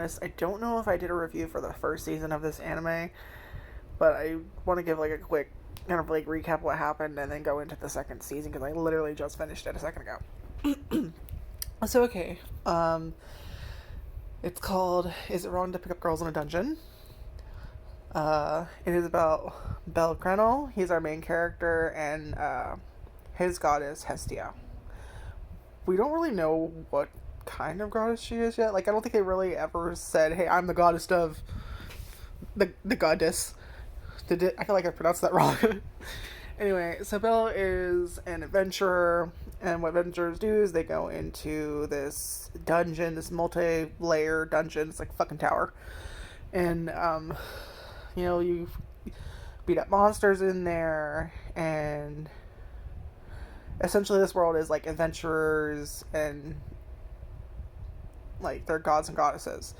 I don't know if I did a review for the first season of this anime, but I want to give like a quick kind of like recap what happened and then go into the second season because I literally just finished it a second ago. So okay, it's called "Is It Wrong to Pick Up Girls in a Dungeon?" It is about Bel Crenel. He's our main character, and his goddess Hestia. We don't really know what kind of goddess she is yet. Like, I don't think they really ever said, "Hey, I'm the goddess of the goddess." I feel like I pronounced that wrong. Anyway, so Belle is an adventurer, and what adventurers do is they go into this dungeon, this multi-layer dungeon. It's like a fucking tower, and you beat up monsters in there, and essentially this world is like adventurers and like they're gods and goddesses.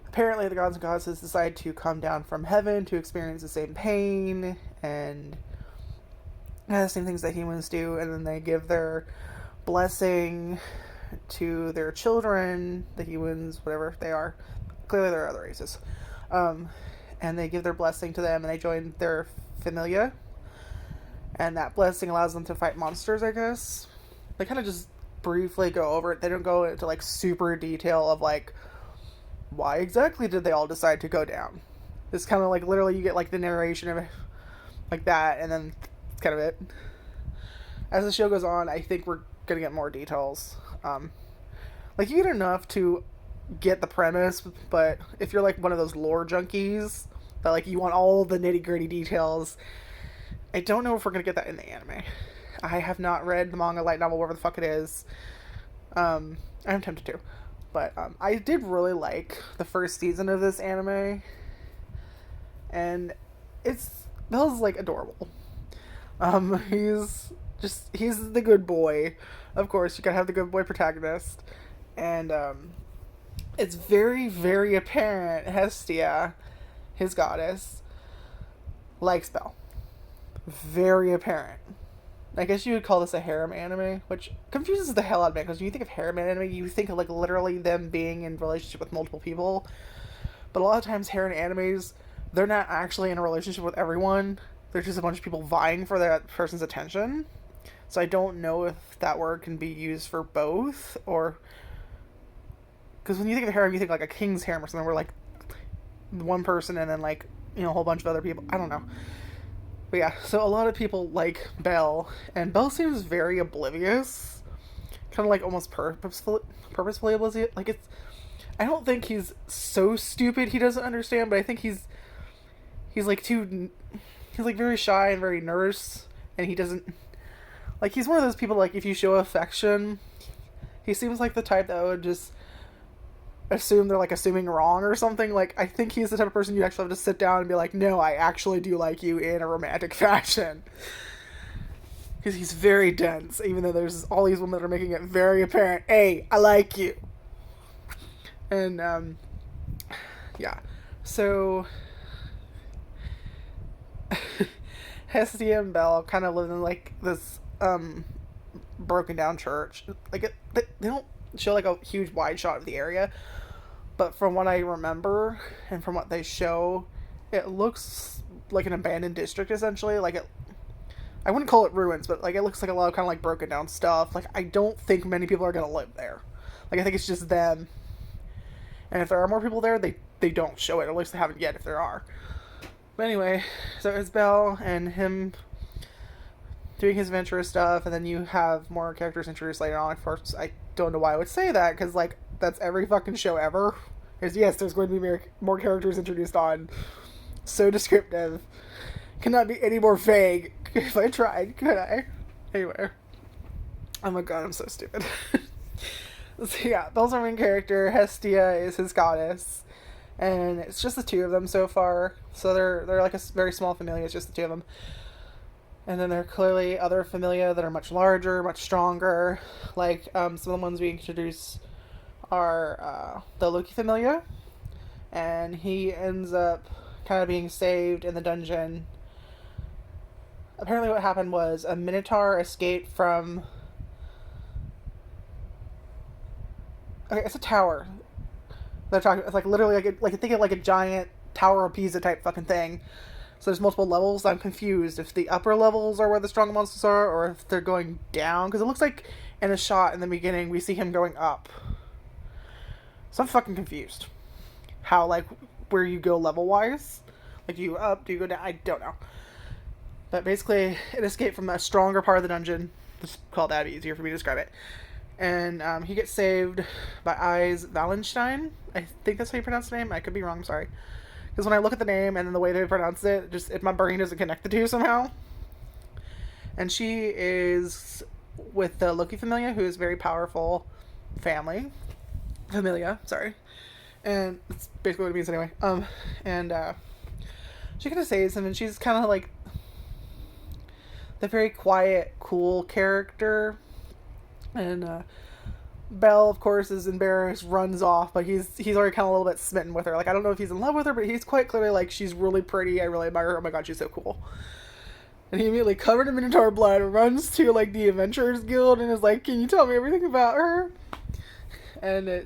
Apparently the gods and goddesses decide to come down from heaven to experience the same pain and the same things that humans do, and then they give their blessing to their children, the humans, whatever they are. Clearly there are other races. And they give their blessing to them, and they join their familia, and that blessing allows them to fight monsters, I guess. They kind of just briefly go over it. They don't go into like super detail of like why exactly did they all decide to go down. It's kind of like literally you get like the narration of it like that, and then it's kind of it. As the show goes on, I think we're gonna get more details. Like you get enough to get the premise, but if you're like one of those lore junkies that like you want all the nitty gritty details, I don't know if we're gonna get that in the anime. I have not read the manga, light novel, whatever the fuck it is. I'm tempted to, but I did really like the first season of this anime, and Bill's like adorable. He's the good boy. Of course, you gotta have the good boy protagonist, and it's very, very apparent Hestia, his goddess, likes Belle. Very apparent. I guess you would call this a harem anime, which confuses the hell out of me, because when you think of harem anime, you think of like literally them being in relationship with multiple people. But a lot of times harem animes, they're not actually in a relationship with everyone. They're just a bunch of people vying for that person's attention. So I don't know if that word can be used for both, or because when you think of harem, you think like a king's harem or something, where like one person and then like a whole bunch of other people. I don't know, but yeah. So a lot of people like Belle, and Belle seems very oblivious, kind of like almost purposefully oblivious. Like it's, I don't think he's so stupid he doesn't understand, but I think he's like he's like very shy and very nervous, and he doesn't like he's one of those people like if you show affection, he seems like the type that would just assume they're like assuming wrong or something. Like I think he's the type of person you'd actually have to sit down and be like, no, I actually do like you in a romantic fashion, because he's very dense, even though there's all these women that are making it very apparent, hey, I like you. And yeah, so Hestia and Belle kind of live in like this broken down church. Like they don't show like a huge wide shot of the area, but from what I remember and from what they show, it looks like an abandoned district essentially. Like I wouldn't call it ruins, but like it looks like a lot of kind of like broken down stuff. Like I don't think many people are gonna live there. Like I think it's just them, and if there are more people there, they don't show it. At least they haven't yet. If there are. But anyway, so it's Belle and him doing his adventurous stuff, and then you have more characters introduced later on. Of course, I don't know why I would say that, because like that's every fucking show ever. Because yes, there's going to be more characters introduced on. So descriptive, cannot be any more vague. If I tried, could I? Anyway, oh my god, I'm so stupid. So yeah, Belle's our main character. Hestia is his goddess, and it's just the two of them so far. So they're like a very small familia. It's just the two of them. And then there are clearly other familia that are much larger, much stronger. Like some of the ones we introduce are the Loki familia, and he ends up kind of being saved in the dungeon. Apparently, what happened was a Minotaur escaped from. Okay, it's a tower. They're talking, it's like literally like think of like a giant Tower of Pisa type fucking thing. So there's multiple levels. I'm confused if the upper levels are where the strong monsters are, or if they're going down. Because it looks like in a shot in the beginning we see him going up. So I'm fucking confused. How, like, where you go level wise? Like, do you up? Do you go down? I don't know. But basically, it escaped from a stronger part of the dungeon. Just call that easier for me to describe it. And he gets saved by Eyes Wallenstein. I think that's how you pronounce the name. I could be wrong. Sorry. Because when I look at the name and then the way they pronounce it, just if my brain doesn't connect the two somehow. And she is with the Loki Familia, who is very powerful Familia, sorry. And that's basically what it means anyway. She kind of saves him, and she's kind of like the very quiet, cool character. And Belle, of course, is embarrassed, runs off, but he's already kind of a little bit smitten with her. Like, I don't know if he's in love with her, but he's quite clearly like, she's really pretty, I really admire her, oh my god, she's so cool. And he immediately, covered in Minotaur blood, runs to, like, the Adventurers Guild and is like, can you tell me everything about her? And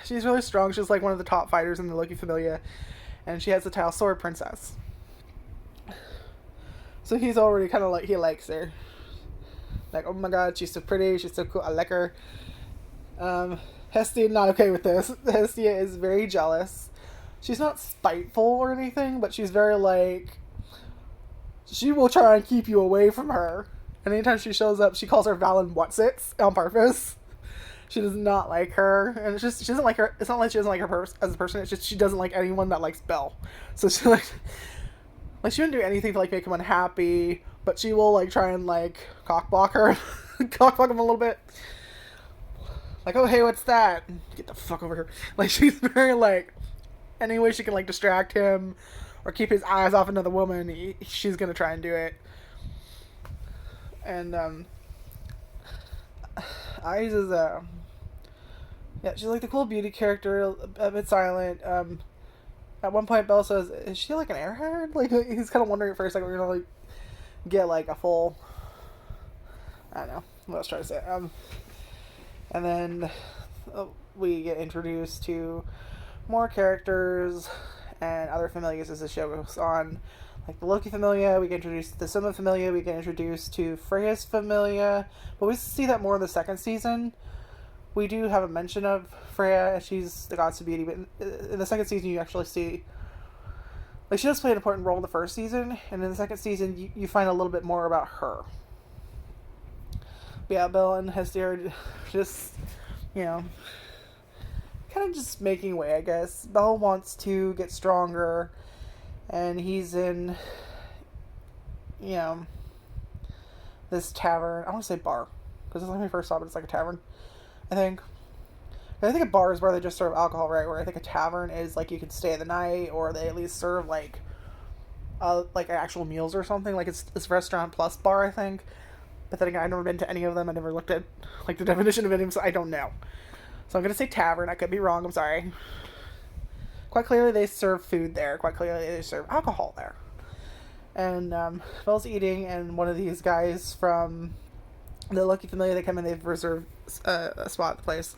she's really strong. She's, like, one of the top fighters in the Loki Familia, and she has the title Sword Princess. So he's already kind of like, he likes her. Like, oh my god, she's so pretty, she's so cool, I like her. Hestia not okay with this. Hestia is very jealous. She's not spiteful or anything, but she's very like, she will try and keep you away from her. And anytime she shows up, she calls her Valen Whatsits on purpose. She does not like her, and it's just, she doesn't like her. It's not like she doesn't like her as a person. It's just she doesn't like anyone that likes Belle. So she like she wouldn't do anything to like make him unhappy, but she will like try and like cockblock her, cockblock him a little bit. Like, oh hey, what's that? Get the fuck over here. Like, she's very like, any way she can like distract him or keep his eyes off another woman, she's gonna try and do it. And Eyes is yeah, she's like the cool beauty character, a bit silent. At one point, Belle says, "Is she like an airhead?" Like, he's kind of wondering at first, like, we're gonna like get like a full, I don't know what I was trying to say. And then we get introduced to more characters and other familiars as the show goes on. Like the Loki Familia, we get introduced to the Soma Familia, we get introduced to Freya's Familia, but we see that more in the second season. We do have a mention of Freya, she's the goddess of beauty, but in the second season you actually see, like, she does play an important role in the first season, and in the second season you find a little bit more about her. But yeah, Belle and Hestia are just, you know, kind of just making way, I guess. Belle wants to get stronger, and he's in, you know, this tavern. I want to say bar, because it's like when we first saw it, but it's like a tavern, I think. I think a bar is where they just serve alcohol, right? Where I think a tavern is like you could stay the night, or they at least serve like actual meals or something. Like it's restaurant plus bar, I think. But then again, I've never been to any of them. I never looked at like the definition of any of them, so I don't know. So I'm gonna say tavern. I could be wrong. I'm sorry. Quite clearly, they serve food there. Quite clearly, they serve alcohol there. And Belle's eating, and one of these guys from the Loki Familia, they come in. They've reserved a spot at the place.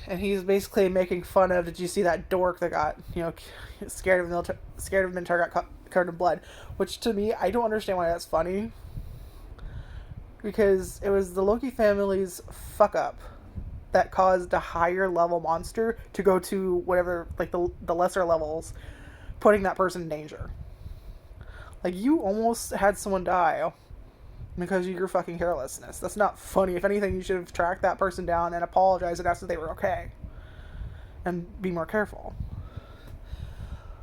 And he's basically making fun of, did you see that dork that got, you know, scared of Minotaur, got covered in blood? Which, to me, I don't understand why that's funny. Because it was the Loki family's fuck up that caused a higher level monster to go to whatever, like, the lesser levels, putting that person in danger. Like, you almost had someone die because of your fucking carelessness. That's not funny. If anything, you should have tracked that person down and apologized and asked if they were okay. And be more careful.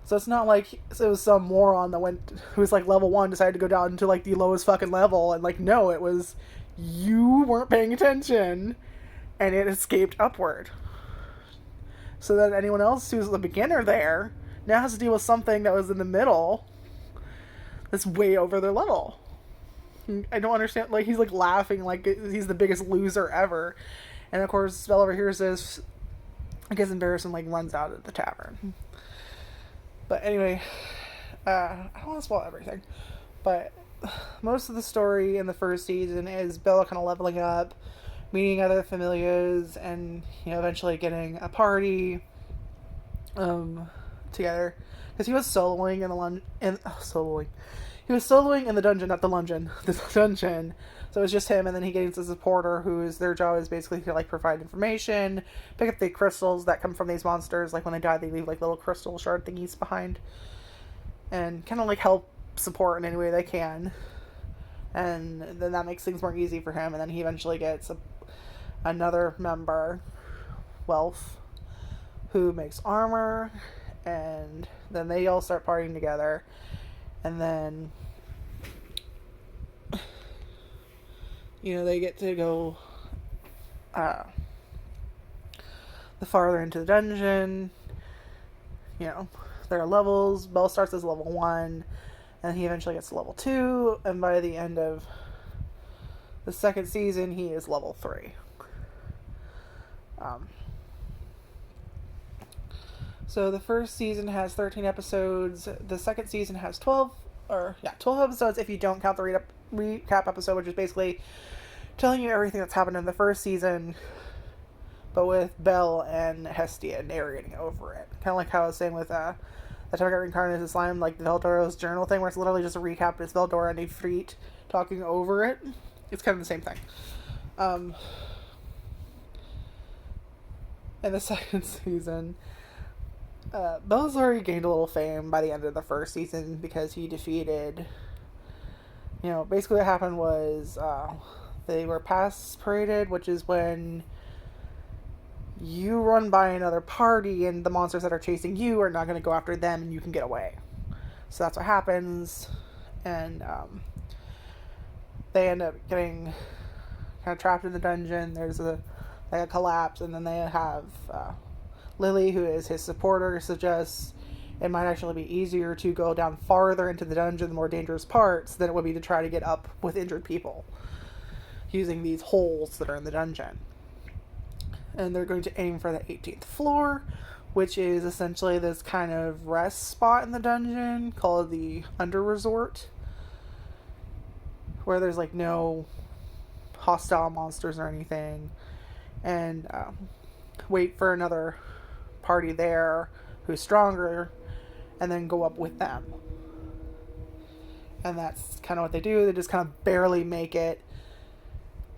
So it's not like it was some moron that who was like level 1, decided to go down to like the lowest fucking level, and like, no, it was you weren't paying attention and it escaped upward. So that anyone else who's a beginner there now has to deal with something that was in the middle that's way over their level. I don't understand. Like, he's like laughing like he's the biggest loser ever, and of course Belle over here says, gets embarrassed and like runs out of the tavern. But anyway, I don't want to spoil everything, but most of the story in the first season is Bella kind of leveling up meeting other familiars, and eventually getting a party together, because he was soloing in he was soloing in the dungeon, not the lungeon, the dungeon. So it was just him, and then he gains a supporter whose their job is basically to like provide information, pick up the crystals that come from these monsters. Like when they die, they leave like little crystal shard thingies behind, and kind of like help support in any way they can. And then that makes things more easy for him. And then he eventually gets another member, Wealth, who makes armor, and then they all start partying together. And then they get to go the farther into the dungeon. There are levels. Bell starts as level 1, and he eventually gets to level 2, and by the end of the second season, he is level 3. So the first season has 13 episodes. The second season has 12 episodes if you don't count the recap episode, which is basically telling you everything that's happened in the first season, but with Belle and Hestia narrating over it. Kind of like how I was saying with the Target Reincarnated as Slime, like the Veldoro's journal thing, where it's literally just a recap. It's Veldora and Ifrit talking over it. It's kind of the same thing. In the second season, Belle's already gained a little fame by the end of the first season because he defeated, basically what happened was they were pass paraded, which is when you run by another party and the monsters that are chasing you are not going to go after them and you can get away. So that's what happens, and they end up getting kind of trapped in the dungeon. There's a collapse, and then they have Lily, who is his supporter, suggests it might actually be easier to go down farther into the dungeon, the more dangerous parts, than it would be to try to get up with injured people using these holes that are in the dungeon. And they're going to aim for the 18th floor, which is essentially this kind of rest spot in the dungeon called the Under Resort, where there's like no hostile monsters or anything, and wait for another party there who's stronger, and then go up with them. And that's kind of what they do. They just kind of barely make it.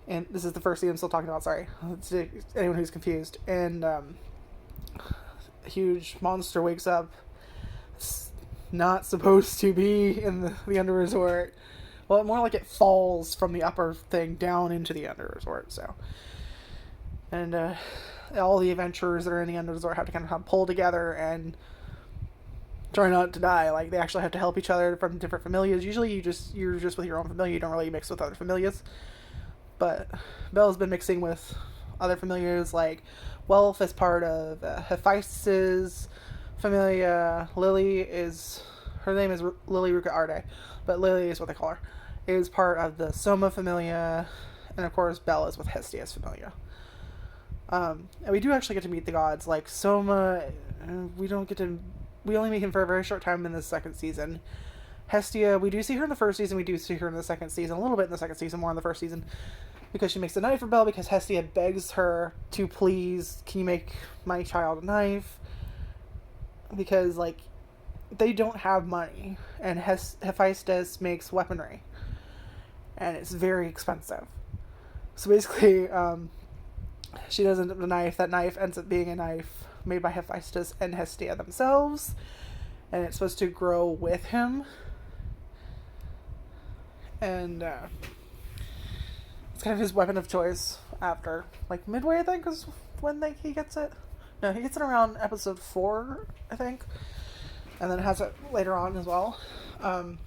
And this is the first scene I'm still talking about, sorry. Anyone who's confused. And a huge monster wakes up. It's not supposed to be in the Under Resort. Well, more like it falls from the upper thing down into the Under Resort, so. And all the adventurers that are in the Under Resort have to kind of pull together and try not to die. Like, they actually have to help each other from different familias. Usually you're just with your own familia. You don't really mix with other familias. But Belle's been mixing with other familiars, like Wealth is part of Hephaestus' familia. Her name is Lily Ruka Arde, but Lily is what they call her, is part of the Soma familia, and of course Belle is with Hestia's familia. And we do actually get to meet the gods, like Soma. We only meet him for a very short time in the second season. Hestia, we do see her in the first season, we do see her in the second season, a little bit in the second season, more in the first season, because she makes a knife for Belle, because Hestia begs her to please, can you make my child a knife? Because, like, they don't have money, and Hephaestus makes weaponry, and it's very expensive. So basically, she does end up a knife. That knife ends up being a knife made by Hephaestus and Hestia themselves, and it's supposed to grow with him. And it's kind of his weapon of choice after, like, midway, I think, is when he gets it. No, he gets it around episode 4, I think. And then has it later on as well. And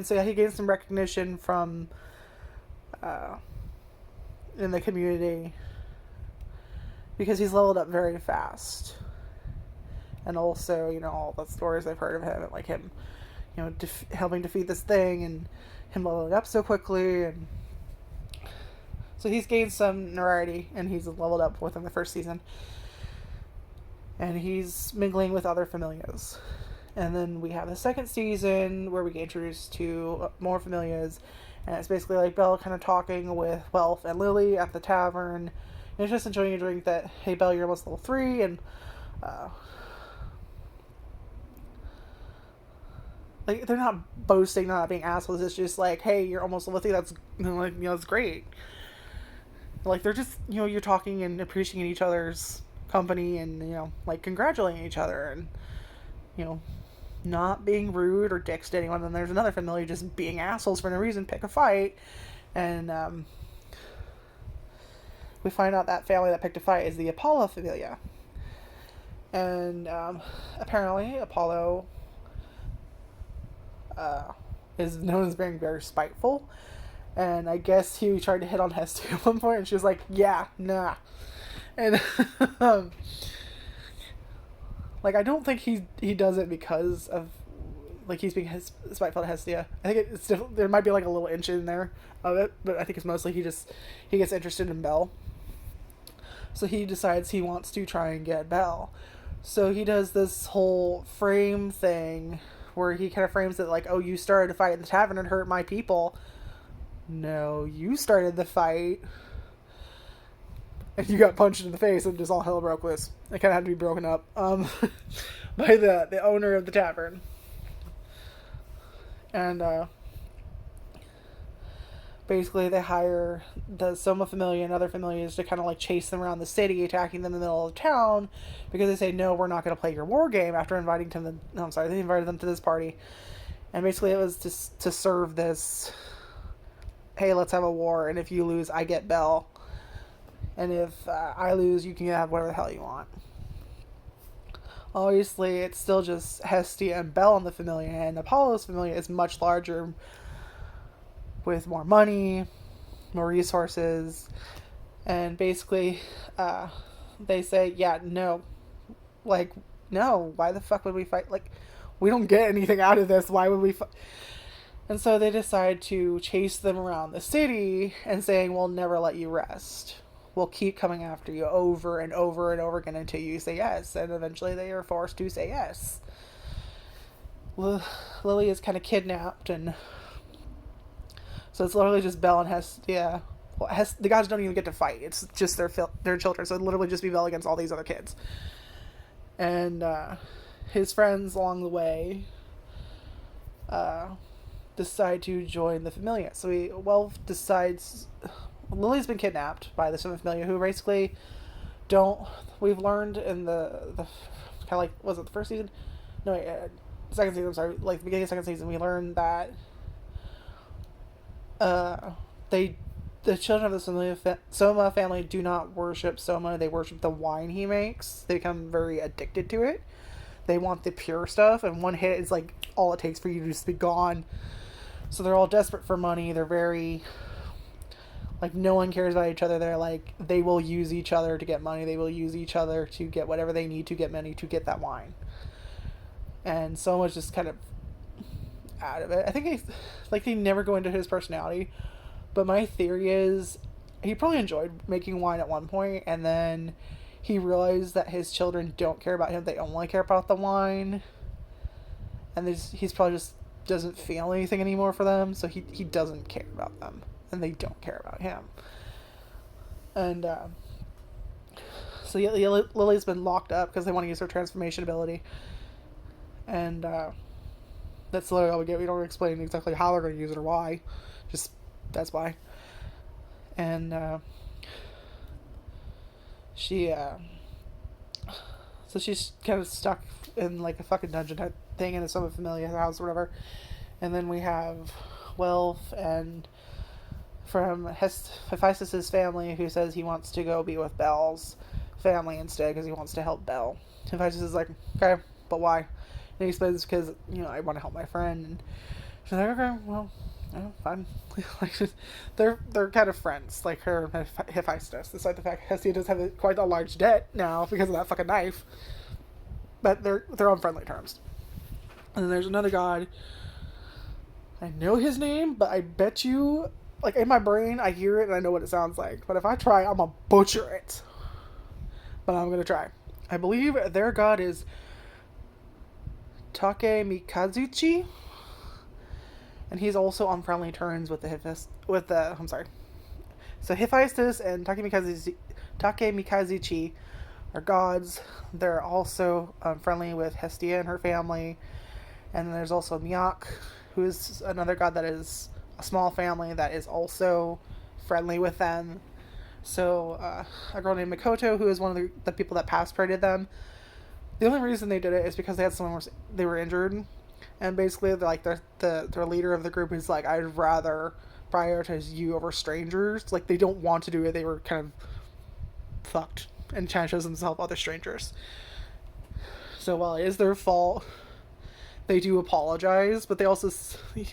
so, yeah, he gains some recognition from in the community because he's leveled up very fast. And also, all the stories I've heard of him, like him, helping defeat this thing, and him leveling up so quickly, and so he's gained some notoriety, and he's leveled up within the first season, and he's mingling with other familias. And then we have the second season where we get introduced to more familias, And it's basically like Belle kind of talking with Welf and Lily at the tavern. And just enjoying a drink that, hey, Belle, you're almost level 3. And, like, they're not boasting, not being assholes. It's just like, hey, you're almost level 3. That's, like, that's great. Like, they're just, you're talking and appreciating each other's company and, like, congratulating each other. And, not being rude or dicks to anyone. Then there's another familiar just being assholes for no reason, pick a fight. And, we find out that family that picked a fight is the Apollo familia. And apparently Apollo is known as being very spiteful. And I guess he tried to hit on Hestia at one point, and she was like, yeah, nah. And like, I don't think he does it because of, like, he's being spiteful to Hestia. I think it's there might be like a little inch in there of it, but I think it's mostly he gets interested in Belle. So he decides he wants to try and get Belle. So he does this whole frame thing where he kind of frames it like, oh, you started a fight in the tavern and hurt my people. No, you started the fight. And you got punched in the face and just all hell broke loose. It kind of had to be broken up by the owner of the tavern. And basically they hire the Soma Familia and other familiars to kind of like chase them around the city, attacking them in the middle of town, because they say, no, we're not going to play your war game after inviting them. No, I'm sorry, they invited them to this party. And basically it was to serve this, hey, let's have a war, and if you lose, I get Belle. And if I lose, you can have whatever the hell you want. Obviously, it's still just Hestia and Belle in the Familia, and Apollo's Familia is much larger, with more money, more resources, and basically, they say, yeah, no. Like, no, why the fuck would we fight? Like, we don't get anything out of this, why would we fight? And so they decide to chase them around the city and saying, we'll never let you rest. We'll keep coming after you over and over and over again until you say yes. And eventually they are forced to say yes. Lily is kind of kidnapped, and so it's literally just Belle and Hestia. Well, the gods don't even get to fight. It's just their children. So it'd literally just be Belle against all these other kids. And his friends along the way decide to join the Familia. So decides... Lily's been kidnapped by the Soma Familia, who basically we've learned in the kind of like, was it the first season? No, second season, I'm sorry. Like, the beginning of the second season, we learned that the children of the Soma family do not worship Soma. They worship the wine he makes. They become very addicted to it. They want the pure stuff, and one hit is like all it takes for you to just be gone. So they're all desperate for money. They're very... like, no one cares about each other. They're like, they will use each other to get money. They will use each other to get whatever they need to get money to get that wine. And so much just kind of out of it. I think they never go into his personality. But my theory is he probably enjoyed making wine at one point, and then he realized that his children don't care about him. They only care about the wine. And he's probably just doesn't feel anything anymore for them, so he doesn't care about them. And they don't care about him. And so Lily's been locked up because they want to use her transformation ability. And that's literally all we get. We don't explain exactly how they're going to use it or why. Just, that's why. And so she's kind of stuck in like a fucking dungeon type thing in a Soma Familia house or whatever. And then we have Welf and from Hephaestus' family, who says he wants to go be with Belle's family instead because he wants to help Belle. Hephaestus is like, okay, but why? And he explains, because, I want to help my friend. And she's like, okay, well, fine. Like, they're kind of friends, like her and Hephaestus, despite the fact Hestia does have quite a large debt now because of that fucking knife. But they're on friendly terms. And then there's another god. I know his name, but I bet you... like, in my brain, I hear it and I know what it sounds like. But if I try, I'm gonna butcher it. But I'm gonna try. I believe their god is Take Mikazuchi. and he's also on friendly terms with So Hephaestus and Takemikazuchi are gods. They're also friendly with Hestia and her family. And then there's also Myak, who is another god that is a small family that is also friendly with them. So a girl named Mikoto, who is one of the people that past paraded them. The only reason they did it is because they had they were injured, and basically they're like the leader of the group is like, I'd rather prioritize you over strangers. Like, they don't want to do it. They were kind of fucked and trying to show themselves help other strangers. So while it is their fault, they do apologize, but they also,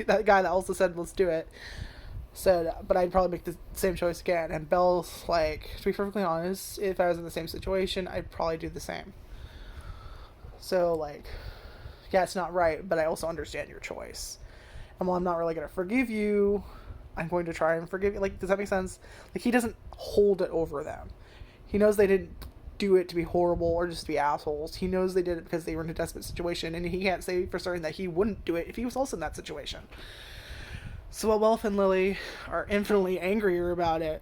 that guy that also said let's do it said, but I'd probably make the same choice again. And Belle's like, to be perfectly honest, if I was in the same situation, I'd probably do the same. So like, yeah, it's not right, but I also understand your choice. And while I'm not really going to forgive you, I'm going to try and forgive you. Like, does that make sense? Like, he doesn't hold it over them. He knows they didn't do it to be horrible or just to be assholes. He knows they did it because they were in a desperate situation, and he can't say for certain that he wouldn't do it if he was also in that situation. So while Welf and Lily are infinitely angrier about it,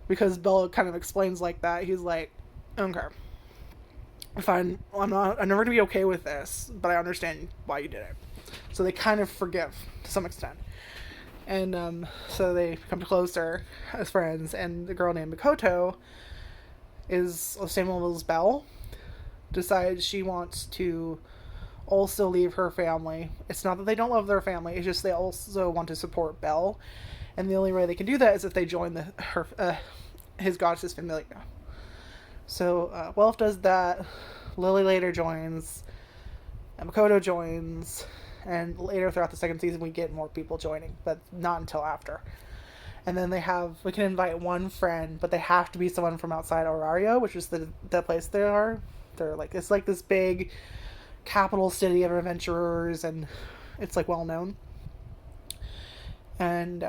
because Bella kind of explains like that, he's like, okay, fine, I'm never going to be okay with this, but I understand why you did it. So they kind of forgive to some extent. And so they become closer as friends, and the girl named Mikoto is the same level as Belle, decides she wants to also leave her family. It's not that they don't love their family, it's just they also want to support Belle, and the only way they can do that is if they join his goddess's familia. So Welf does that, Lily later joins, and Makoto joins, and later throughout the second season we get more people joining, but not until after. And then we can invite one friend, but they have to be someone from outside Orario, which is the place they are. They're like, it's like this big capital city of adventurers, and it's like well known. And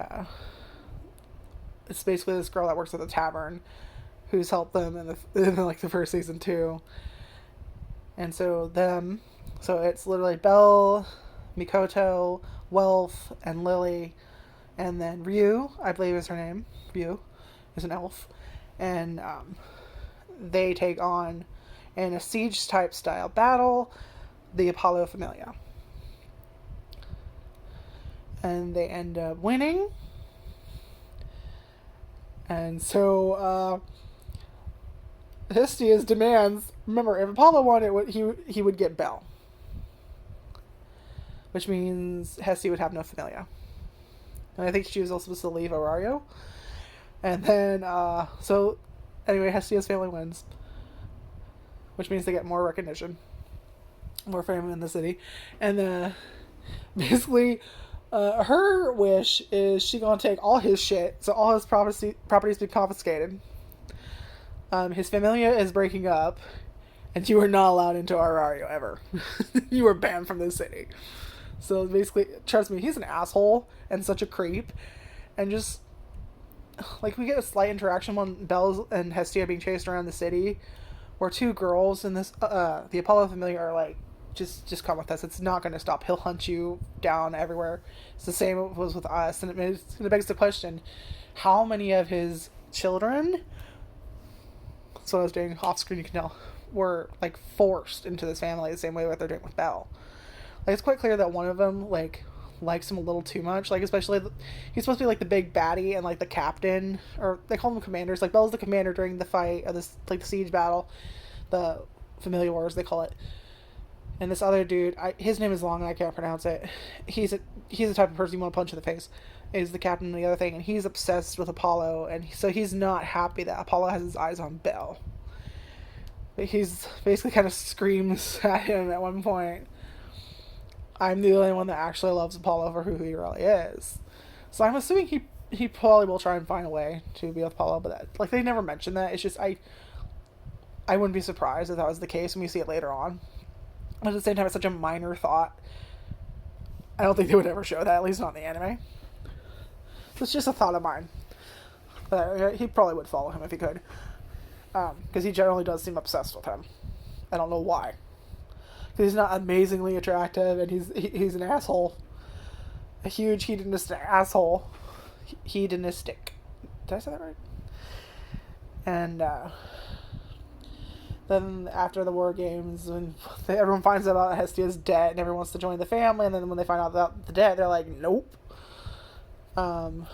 it's basically this girl that works at the tavern who's helped them in like the first season too. And so it's literally Belle, Mikoto, Welf, and Lily, and then Ryu, I believe is her name. Ryu is an elf, and they take on, in a siege type style battle, the Apollo Familia, and they end up winning. And so Hestia's demands. Remember, if Apollo won it, he would get Belle, which means Hestia would have no Familia. And I think she was also supposed to leave Orario. And then, so, anyway, Hestia's family wins. Which means they get more recognition. More fame in the city. And, basically, her wish is she gonna take all his shit. So all his properties be confiscated. His familia is breaking up. And you are not allowed into Orario ever. You are banned from the city. So basically, trust me, he's an asshole and such a creep. And just, like, we get a slight interaction when Belle and Hestia are being chased around the city, where two girls in this, the Apollo Familia are like, just come with us. It's not going to stop. He'll hunt you down everywhere. It's the same it was with us. And it begs the question, how many of his children, that's what I was doing off screen, you can tell, were, like, forced into this family the same way that they're doing with Belle. Like, it's quite clear that one of them, like, likes him a little too much. Like, especially, he's supposed to be, like, the big baddie and, like, the captain. Or, they call them commanders. Like, Belle's the commander during the fight, of this, like, the siege battle. The Familia Wars, they call it. And this other dude, his name is long and I can't pronounce it. He's the type of person you want to punch in the face. Is the captain of the other thing. And he's obsessed with Apollo. And so he's not happy that Apollo has his eyes on Belle. But he's basically kind of screams at him at one point, I'm the only one that actually loves Apollo for who he really is. So I'm assuming he probably will try and find a way to be with Apollo, but like, they never mention that. It's just, I wouldn't be surprised if that was the case when we see it later on. But at the same time, it's such a minor thought. I don't think they would ever show that, at least not in the anime. So it's just a thought of mine. But he probably would follow him if he could. Because he generally does seem obsessed with him. I don't know why. He's not amazingly attractive, and he's an asshole. a huge hedonistic asshole. Hedonistic. Did I say that right? And then after the war games, when everyone finds out about Hestia's debt and everyone wants to join the family, and then when they find out about the debt, they're like, nope. And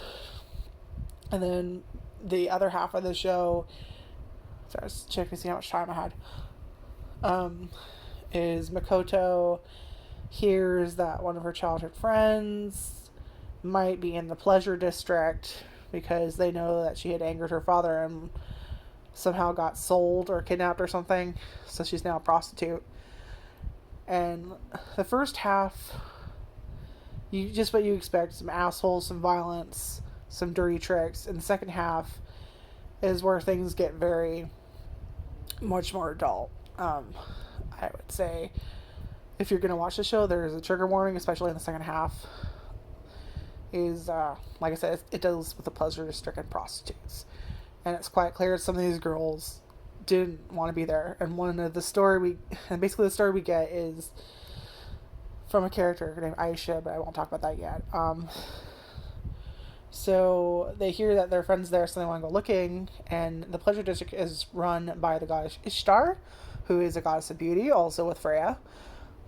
then the other half of the show, sorry, I was checking to see how much time I had, is Makoto hears that one of her childhood friends might be in the pleasure district because they know that she had angered her father and somehow got sold or kidnapped or something, so she's now a prostitute. And the first half, you just what you expect: some assholes, some violence, some dirty tricks. And the second half is where things get very much more adult. I would say if you're gonna watch the show, there's a trigger warning, especially in the second half. Is like I said, it deals with the pleasure district and prostitutes. And it's quite clear some of these girls didn't want to be there. And the story we get is from a character named Aisha, but I won't talk about that yet. So they hear that their friend's there, so they want to go looking. And the pleasure district is run by the goddess Ishtar, who is a goddess of beauty, also with Freya.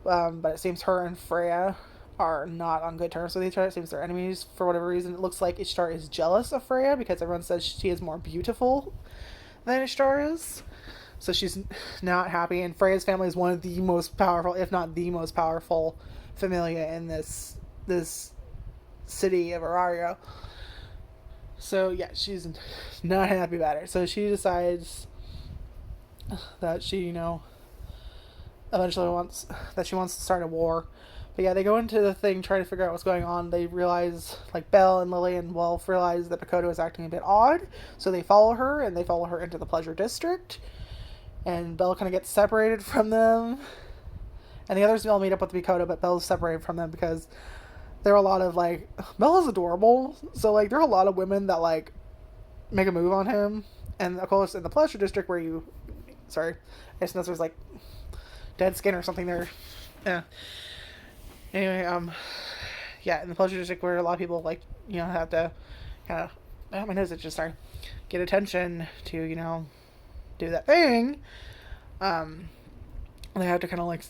But it seems her and Freya are not on good terms with each other. It seems they're enemies for whatever reason. It looks like Ishtar is jealous of Freya because everyone says she is more beautiful than Ishtar is. So she's not happy. And Freya's family is one of the most powerful, if not the most powerful, familia in this city of Arario. So yeah, she's not happy about it. So she decides that she, eventually wants to start a war. But yeah, they go into the thing trying to figure out what's going on. They realize, like, Belle and Lily and Wolf realize that Makoto is acting a bit odd. So they follow her, and they follow her into the pleasure district. And Belle kind of gets separated from them. And the others all meet up with Makoto, but Belle's separated from them because there are a lot of, like... Belle is adorable. So, like, there are a lot of women that, like, make a move on him. And, of course, in the pleasure district where you... Sorry. I just noticed there's, like, dead skin or something there. Yeah. Anyway, yeah, in the pleasure district where a lot of people, like, have to kind of, my nose itches, sorry, get attention to, do that thing, they have to kind of, like,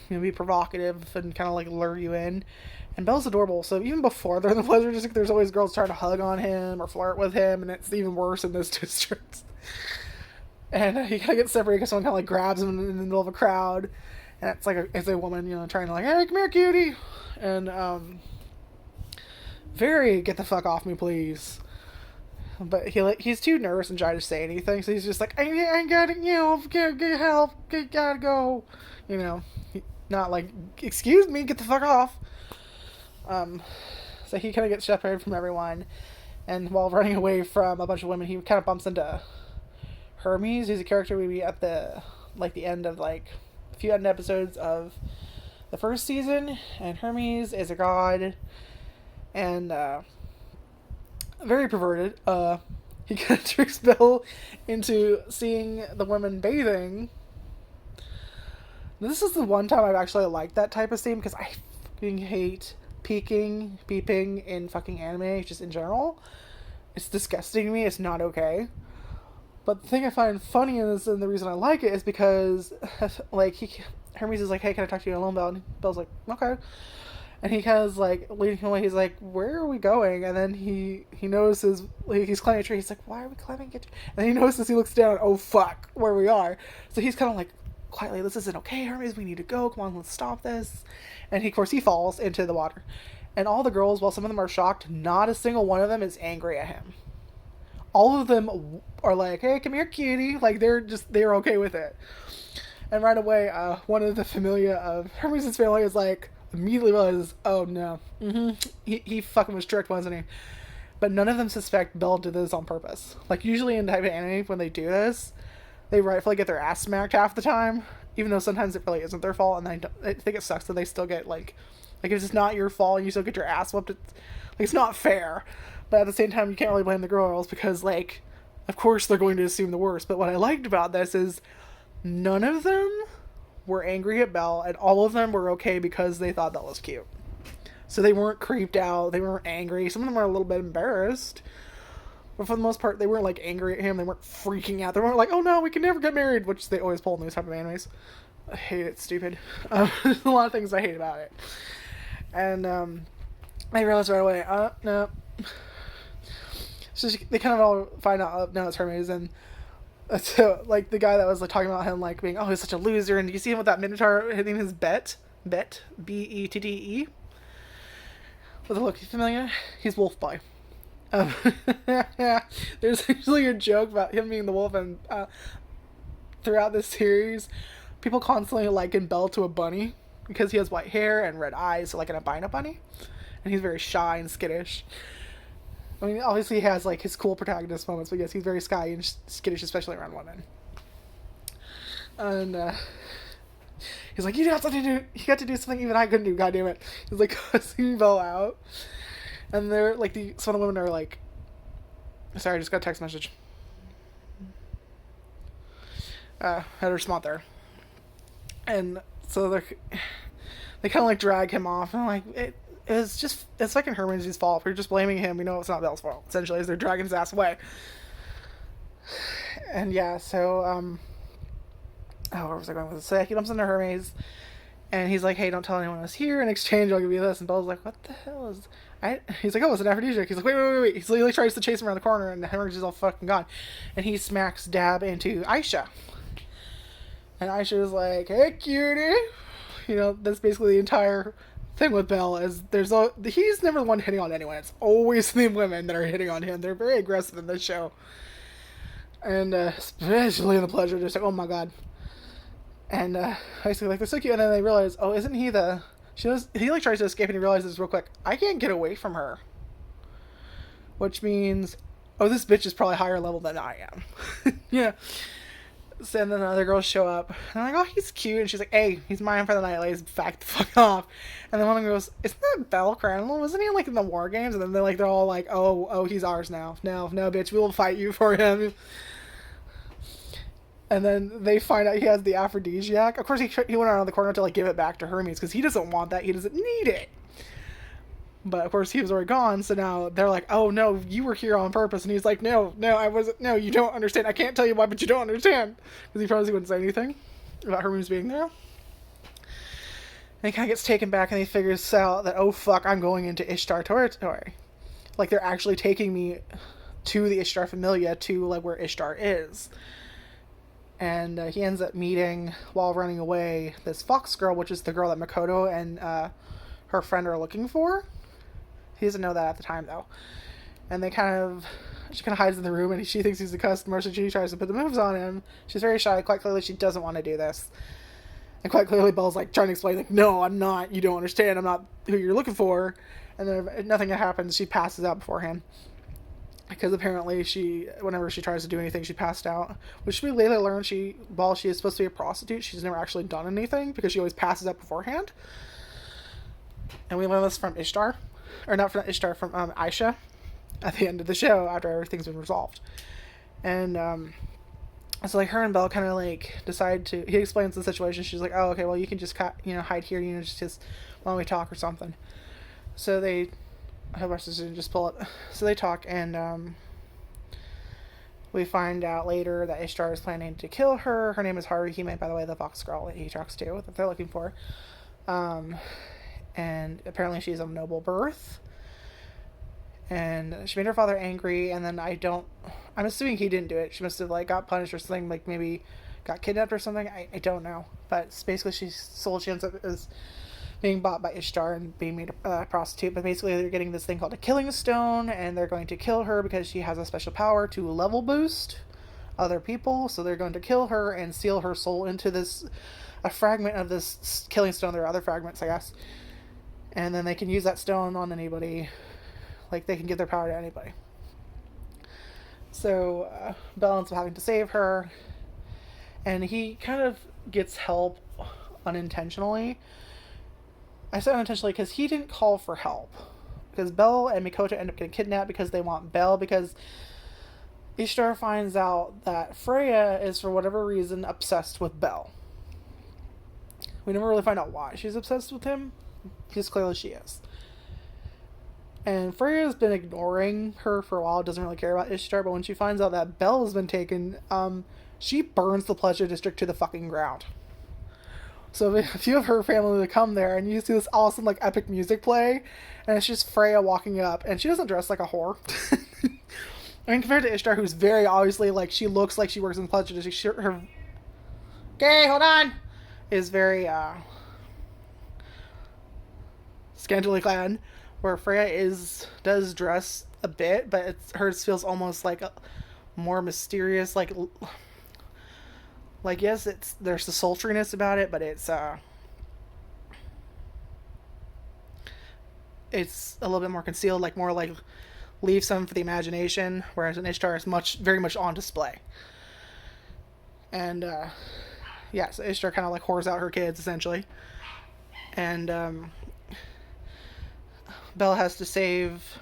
be provocative and kind of, like, lure you in. And Belle's adorable, so even before they're in the pleasure district, there's always girls trying to hug on him or flirt with him, and it's even worse in this district. And he kind of gets separated because someone kind of, like, grabs him in the middle of a crowd. And it's like it's a woman, trying to, like, hey, come here, cutie. And, very, get the fuck off me, please. But he's too nervous and shy to say anything, so he's just like, I gotta, get help, gotta go. Not like, excuse me, get the fuck off. So he kind of gets separated from everyone. And while running away from a bunch of women, he kind of bumps into Hermes, who's a character we meet at the end of, like, a few end episodes of the first season. And Hermes is a god and very perverted. He kind of tricks Belle into seeing the women bathing. This is the one time I've actually liked that type of scene, because I fucking hate peeping in fucking anime, just in general. It's disgusting to me. It's not okay. But the thing I find funny in this, and the reason I like it, is because, like, Hermes is like, hey, can I talk to you alone, Belle? And Belle's like, okay. And he kind of is, like, leading him away. He's like, where are we going? And then he notices, like, he's climbing a tree. He's like, why are we climbing a tree? And then he notices, he looks down, oh, fuck, where we are. So he's kind of like, quietly, this isn't okay, Hermes, we need to go. Come on, let's stop this. And of course, he falls into the water. And all the girls, while some of them are shocked, not a single one of them is angry at him. All of them are like, hey, come here, cutie. Like, they're okay with it. And right away, one of the familia of Hermes' family is like, immediately realizes, oh no, he fucking was tricked, wasn't he? But none of them suspect Belle did this on purpose. Like, usually in type of anime, when they do this, they rightfully get their ass smacked half the time, even though sometimes it really isn't their fault, and I think it sucks that they still get, like if it's not your fault and you still get your ass whooped, it's not fair. But at the same time, you can't really blame the girls, because, like, of course they're going to assume the worst. But what I liked about this is none of them were angry at Belle, and all of them were okay because they thought Belle was cute. So they weren't creeped out. They weren't angry. Some of them were a little bit embarrassed. But for the most part, they weren't like angry at him. They weren't freaking out. They weren't like, oh no, we can never get married, which they always pull in these type of animes. I hate it. Stupid. There's a lot of things I hate about it. And I realized right away, no. So they kind of all find out, no, it's Hermes. And so, like, the guy that was like talking about him, like, being, oh, he's such a loser. And you see him with that Minotaur. His name is Bet. Bettde. With a look, you familiar? He's Wolf Boy. There's actually a joke about him being the wolf, and throughout this series, people constantly liken Belle to a bunny because he has white hair and red eyes, so like an albino bunny, and he's very shy and skittish. I mean, obviously he has like his cool protagonist moments, but yes, he's very shy and skittish, especially around women. And he's like, you got to do something even I couldn't do. God damn it! He's like cussing Belle out. And they're like, some of the women are like, sorry, I just got a text message. Had her spot there. And so they kind of like drag him off. And I'm like, it's fucking Hermes' fault. We're just blaming him. We know it's not Belle's fault, essentially, as they're dragging his ass away. And yeah, so, where was I going with this? So he lumps into Hermes. And he's like, hey, don't tell anyone I was here. In exchange, I'll give you this. And Belle's like, what the hell is... He's like, oh, it's an aphrodisiac. He's like, wait. He like tries to chase him around the corner, and Hermes is all fucking gone. And he smacks Dab into Aisha. And Aisha is like, hey, cutie. You know, that's basically the entire thing with Belle, is he's never the one hitting on anyone. It's always the women that are hitting on him. They're very aggressive in this show. And especially in the pleasure, just like, oh my god. And basically, like, they're so cute, and then they realize, oh, isn't he he like tries to escape, and he realizes real quick, I can't get away from her. Which means, oh, this bitch is probably higher level than I am. Yeah. So, and then the other girls show up, and I'm like, oh, he's cute, and she's like, hey, he's mine for the night, ladies, back the fuck off. And then one of them goes, isn't that Belle Crandall? Wasn't he like in the war games? And then they're all like, oh, he's ours now. No, bitch, we will fight you for him. And then they find out he has the aphrodisiac. Of course, he went around the corner to like give it back to Hermes because he doesn't want that. He doesn't need it. But of course, he was already gone. So now they're like, "Oh no, you were here on purpose." And he's like, "No, I wasn't. No, you don't understand. I can't tell you why, but you don't understand." Because he probably wouldn't say anything about Hermes being there. And he kind of gets taken back, and he figures out that, oh fuck, I'm going into Ishtar territory. Like, they're actually taking me to the Ishtar Familia, to like where Ishtar is. And he ends up meeting, while running away, this fox girl, which is the girl that Makoto and her friend are looking for. He doesn't know that at the time, though. And she kind of hides in the room, and she thinks he's a customer, so she tries to put the moves on him. She's very shy. Quite clearly, she doesn't want to do this. And quite clearly, Belle's like trying to explain, like, no, I'm not. You don't understand. I'm not who you're looking for. And then nothing happens. She passes out beforehand. Because apparently whenever she tries to do anything, she passed out. Which we later learn, while she is supposed to be a prostitute, she's never actually done anything because she always passes out beforehand. And we learn this from Ishtar. Or not from Ishtar, from Aisha at the end of the show after everything's been resolved. And so like her and Belle kind of like decide to... He explains the situation. She's like, oh, okay, well, you can just hide here, just while we talk or something. So they... I hope our sister didn't just pull it. So they talk, and we find out later that Ishtar is planning to kill her. Her name is Haruhime, by the way, the fox girl that he talks to, that they're looking for. And apparently she's of noble birth. And she made her father angry, and then I'm assuming he didn't do it. She must have, like, got punished or something, like, maybe got kidnapped or something. I don't know. But basically she ends up as being bought by Ishtar and being made a prostitute. But basically they're getting this thing called a killing stone, and they're going to kill her because she has a special power to level boost other people. So they're going to kill her and seal her soul into a fragment of this killing stone. There are other fragments, I guess. And then they can use that stone on anybody. Like, they can give their power to anybody. So Belle ends up having to save her, and he kind of gets help unintentionally. I say unintentionally because he didn't call for help. Because Belle and Mikoto end up getting kidnapped because they want Belle, because Ishtar finds out that Freya is, for whatever reason, obsessed with Belle. We never really find out why she's obsessed with him, because clearly she is. And Freya's been ignoring her for a while, doesn't really care about Ishtar, but when she finds out that Belle has been taken, she burns the Pleasure District to the fucking ground. So a few of her family would come there, and you see this awesome, like, epic music play, and it's just Freya walking up, and she doesn't dress like a whore. I mean, compared to Ishtar, who's very obviously, like, she looks like she works in the Pleasure District, her... Okay, hold on! Is very, scantily clad, where Freya does dress a bit, but hers feels almost like more mysterious, like yes, there's the sultriness about it, but it's a little bit more concealed, like more like leave some for the imagination, whereas in Ishtar is very much on display. And yeah, so Ishtar kind of like whores out her kids essentially, and Belle has to save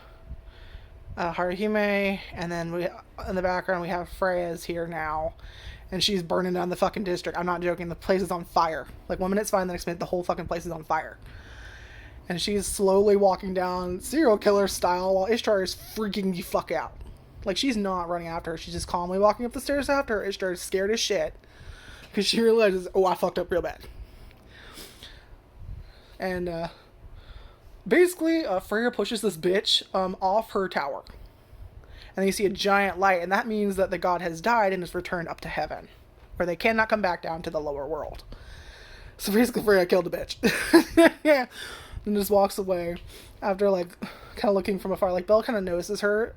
Haruhime, and then in the background we have Freya's here now, and she's burning down the fucking district. I'm not joking. The place is on fire. Like 1 minute's fine, the next minute the whole fucking place is on fire. And she's slowly walking down serial killer style while Ishtar is freaking the fuck out. Like, she's not running after her. She's just calmly walking up the stairs after her. Ishtar is scared as shit because she realizes, oh, I fucked up real bad. And basically, Freya pushes this bitch off her tower. And you see a giant light, and that means that the god has died and is returned up to heaven, where they cannot come back down to the lower world. So basically, Freya killed a bitch. Yeah. And just walks away after, like, kind of looking from afar. Like, Belle kind of notices her,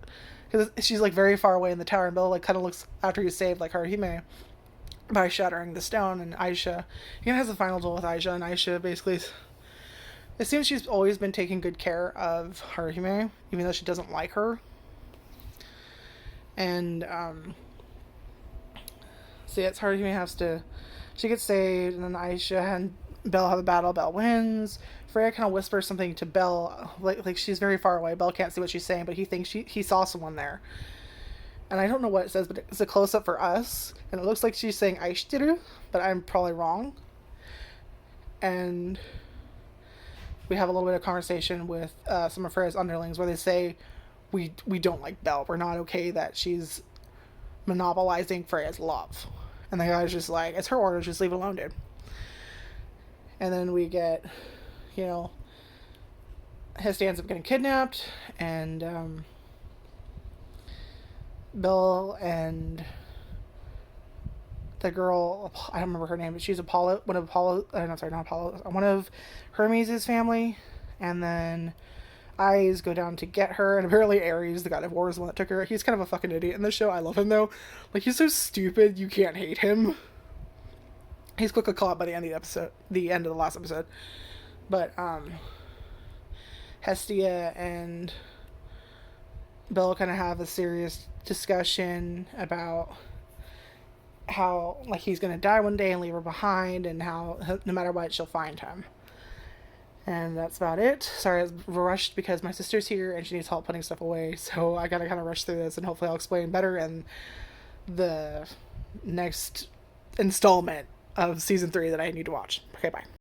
because she's, like, very far away in the tower, and Belle, like, kind of looks after you saved, like, Haruhime by shattering the stone, and Aisha, he has a final duel with Aisha, and Aisha basically... It seems she's always been taking good care of Haruhime, even though she doesn't like her. And, so yeah, it's Haruhime she gets saved, and then Aisha and Belle have a battle. Belle wins. Freya kind of whispers something to Belle, like she's very far away. Belle can't see what she's saying, but he thinks he saw someone there. And I don't know what it says, but it's a close-up for us, and it looks like she's saying Aishitiru, but I'm probably wrong. And we have a little bit of conversation with some of Freya's underlings where they say, we don't like Belle. We're not okay that she's monopolizing Freya's love. And the guy's just like, it's her orders, just leave it alone, dude. And then we get, Hestia ends up getting kidnapped, and Belle and the girl, I don't remember her name, but she's one of Hermes' family, and then Eyes go down to get her, and apparently Ares, the god of war, is the one that took her. He's kind of a fucking idiot in this show. I love him, though. Like, he's so stupid, you can't hate him. He's quickly caught by the end of the last episode. But, Hestia and Belle kind of have a serious discussion about how, like, he's gonna die one day and leave her behind, and how, no matter what, she'll find him. And that's about it. Sorry, I was rushed because my sister's here and she needs help putting stuff away, so I gotta kind of rush through this, and hopefully I'll explain better in the next installment of season 3 that I need to watch. Okay, bye.